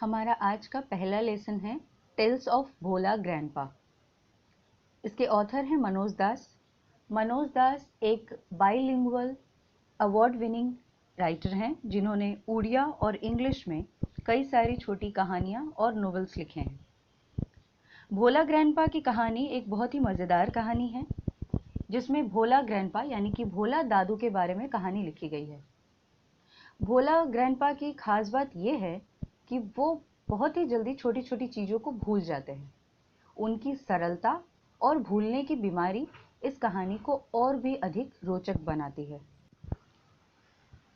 हमारा आज का पहला लेसन है टेल्स ऑफ भोला ग्रैंडपा। इसके ऑथर हैं मनोज दास। मनोज दास एक बाइलिंगुअल अवार्ड विनिंग राइटर हैं जिन्होंने उड़िया और इंग्लिश में कई सारी छोटी कहानियां और नॉवेल्स लिखे हैं। भोला ग्रैंडपा की कहानी एक बहुत ही मज़ेदार कहानी है जिसमें भोला ग्रैंडपा यानी कि भोला दादू के बारे में कहानी लिखी गई है। भोला ग्रैंडपा की खास बात यह है कि वो बहुत ही जल्दी छोटी छोटी चीज़ों को भूल जाते हैं। उनकी सरलता और भूलने की बीमारी इस कहानी को और भी अधिक रोचक बनाती है।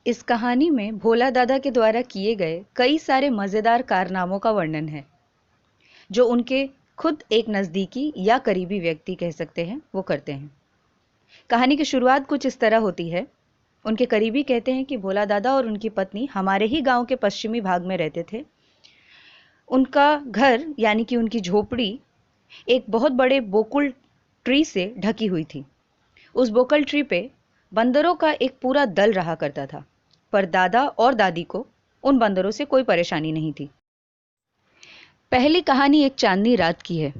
इस कहानी में भोला दादा के द्वारा किए गए कई सारे मज़ेदार कारनामों का वर्णन है जो उनके खुद एक नज़दीकी या करीबी व्यक्ति कह सकते हैं वो करते हैं। कहानी की शुरुआत कुछ इस तरह होती है। उनके करीबी कहते हैं कि भोला दादा और उनकी पत्नी हमारे ही गांव के पश्चिमी भाग में रहते थे। उनका घर यानी कि उनकी झोपड़ी एक बहुत बड़े बोकुल ट्री से ढकी हुई थी। उस बोकुल ट्री पे बंदरों का एक पूरा दल रहा करता था, पर दादा और दादी को उन बंदरों से कोई परेशानी नहीं थी। पहली कहानी एक चांदनी रात की है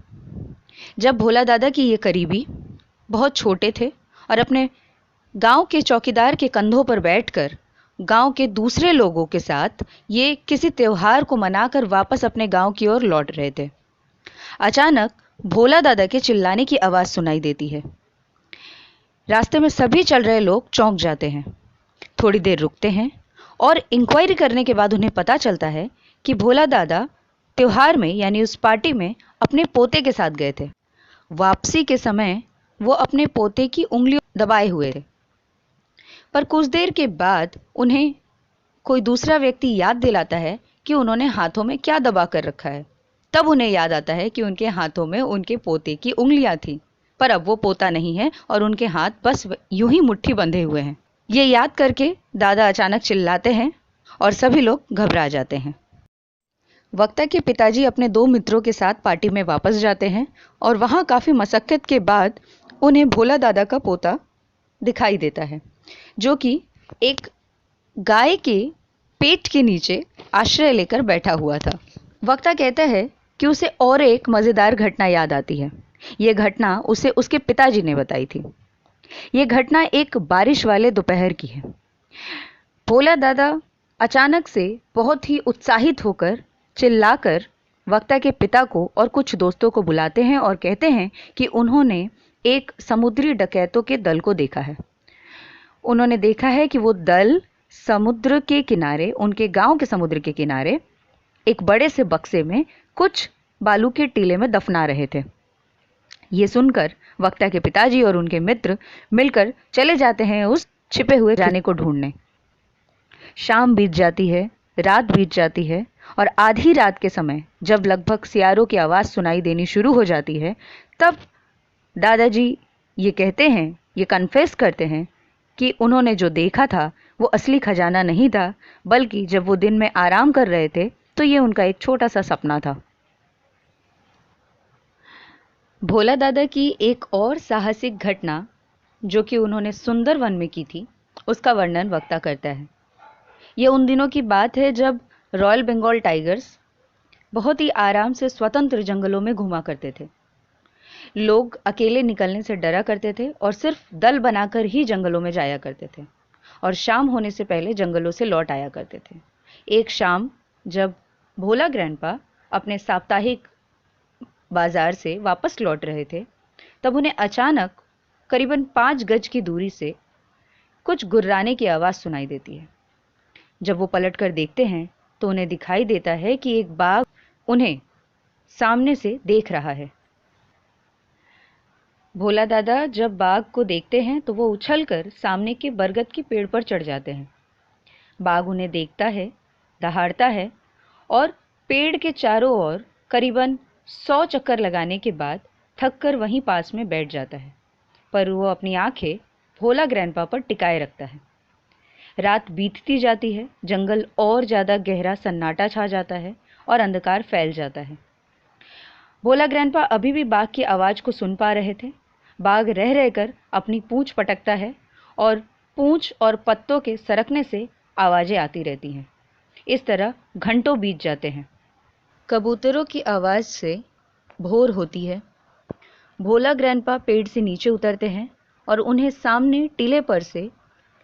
जब भोला दादा की ये करीबी बहुत छोटे थे और अपने गांव के चौकीदार के कंधों पर बैठकर गांव के दूसरे लोगों के साथ ये किसी त्योहार को मनाकर वापस अपने गांव की ओर लौट रहे थे। अचानक भोला दादा के चिल्लाने की आवाज़ सुनाई देती है। रास्ते में सभी चल रहे लोग चौंक जाते हैं, थोड़ी देर रुकते हैं और इंक्वायरी करने के बाद उन्हें पता चलता है कि भोला दादा त्योहार में यानी उस पार्टी में अपने पोते के साथ गए थे। वापसी के समय वो अपने पोते की उंगलियों दबाए हुए थे, पर कुछ देर के बाद उन्हें कोई दूसरा व्यक्ति याद दिलाता है कि उन्होंने हाथों में क्या दबा कर रखा है। तब उन्हें याद आता है कि उनके हाथों में उनके पोते की उंगलियां थीं, पर अब वो पोता नहीं है और उनके हाथ बस यूं ही मुट्ठी बंधे हुए हैं। ये याद करके दादा अचानक चिल्लाते हैं और सभी लोग घबरा जाते हैं। वक्ता के पिताजी अपने दो मित्रों के साथ पार्टी में वापस जाते हैं और वहां काफी मशक्कत के बाद उन्हें भोला दादा का पोता दिखाई देता है जो कि एक गाय के पेट के नीचे आश्रय लेकर बैठा हुआ था। वक्ता कहता है कि उसे और एक मज़ेदार घटना याद आती है। यह घटना उसे उसके पिताजी ने बताई थी। यह घटना एक बारिश वाले दोपहर की है। भोला दादा अचानक से बहुत ही उत्साहित होकर चिल्लाकर वक्ता के पिता को और कुछ दोस्तों को बुलाते हैं और कहते हैं कि उन्होंने एक समुद्री डकैतों के दल को देखा है। उन्होंने देखा है कि वो दल समुद्र के किनारे, उनके गांव के समुद्र के किनारे एक बड़े से बक्से में कुछ बालू के टीले में दफना रहे थे। ये सुनकर वक्ता के पिताजी और उनके मित्र मिलकर चले जाते हैं उस छिपे हुए जाने को ढूंढने। शाम बीत जाती है, रात बीत जाती है और आधी रात के समय जब लगभग सियारों की आवाज़ सुनाई देनी शुरू हो जाती है, तब दादाजी ये कहते हैं, ये कन्फेस करते हैं कि उन्होंने जो देखा था वो असली खजाना नहीं था, बल्कि जब वो दिन में आराम कर रहे थे तो ये उनका एक छोटा सा सपना था। भोला दादा की एक और साहसिक घटना जो कि उन्होंने सुंदर वन में की थी, उसका वर्णन वक्ता करता है। ये उन दिनों की बात है जब रॉयल बंगाल टाइगर्स बहुत ही आराम से स्वतंत्र जंगलों में घुमा करते थे। लोग अकेले निकलने से डरा करते थे और सिर्फ दल बनाकर ही जंगलों में जाया करते थे और शाम होने से पहले जंगलों से लौट आया करते थे। एक शाम जब भोला ग्रैंडपा अपने साप्ताहिक बाजार से वापस लौट रहे थे, तब उन्हें अचानक करीबन 5 गज की दूरी से कुछ गुर्राने की आवाज़ सुनाई देती है। जब वो पलट कर देखते हैं तो उन्हें दिखाई देता है कि एक बाघ उन्हें सामने से देख रहा है। भोला दादा जब बाघ को देखते हैं तो वो उछलकर सामने के बरगद के पेड़ पर चढ़ जाते हैं। बाघ उन्हें देखता है, दहाड़ता है और पेड़ के चारों ओर करीबन 100 चक्कर लगाने के बाद थककर वहीं पास में बैठ जाता है, पर वो अपनी आंखें भोला ग्रैंडपा पर टिकाए रखता है। रात बीतती जाती है, जंगल और ज़्यादा गहरा सन्नाटा छा जाता है और अंधकार फैल जाता है। भोला ग्रैंडपा अभी भी बाघ की आवाज़ को सुन पा रहे थे। बाघ रह रहकर अपनी पूंछ पटकता है और पूंछ और पत्तों के सरकने से आवाज़ें आती रहती हैं। इस तरह घंटों बीत जाते हैं। कबूतरों की आवाज़ से भोर होती है। भोला ग्रैंडपा पेड़ से नीचे उतरते हैं और उन्हें सामने टीले पर से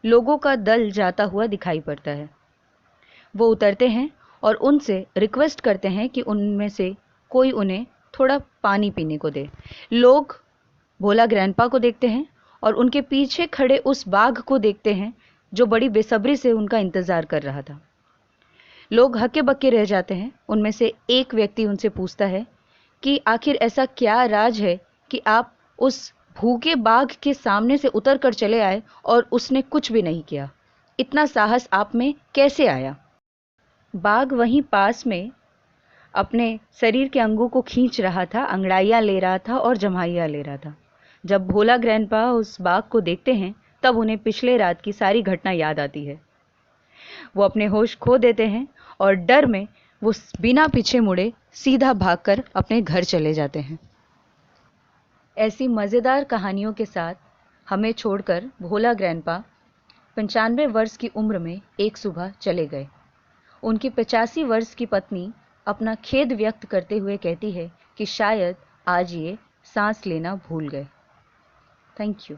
लोगों का दल जाता हुआ दिखाई पड़ता है। वो उतरते हैं और उनसे रिक्वेस्ट करते हैं कि उनमें से कोई उन्हें थोड़ा पानी पीने को दे। लोग भोला ग्रैंडपा को देखते हैं और उनके पीछे खड़े उस बाघ को देखते हैं जो बड़ी बेसब्री से उनका इंतज़ार कर रहा था। लोग हक्के बक्के रह जाते हैं। उनमें से एक व्यक्ति उनसे पूछता है कि आखिर ऐसा क्या राज है कि आप उस भूखे बाघ के सामने से उतर कर चले आए और उसने कुछ भी नहीं किया। इतना साहस आप में कैसे आया? बाघ वहीं पास में अपने शरीर के अंगों को खींच रहा था, अंगड़ाइयाँ ले रहा था और जम्हाइयाँ ले रहा था। जब भोला ग्रैंडपा उस बाघ को देखते हैं तब उन्हें पिछले रात की सारी घटना याद आती है। वो अपने होश खो देते हैं और डर में वो बिना पीछे मुड़े सीधा भागकर अपने घर चले जाते हैं। ऐसी मज़ेदार कहानियों के साथ हमें छोड़कर भोला ग्रैंडपा 95 वर्ष की उम्र में एक सुबह चले गए। उनकी 85 वर्ष की पत्नी अपना खेद व्यक्त करते हुए कहती है कि शायद आज ये सांस लेना भूल गए। Thank you.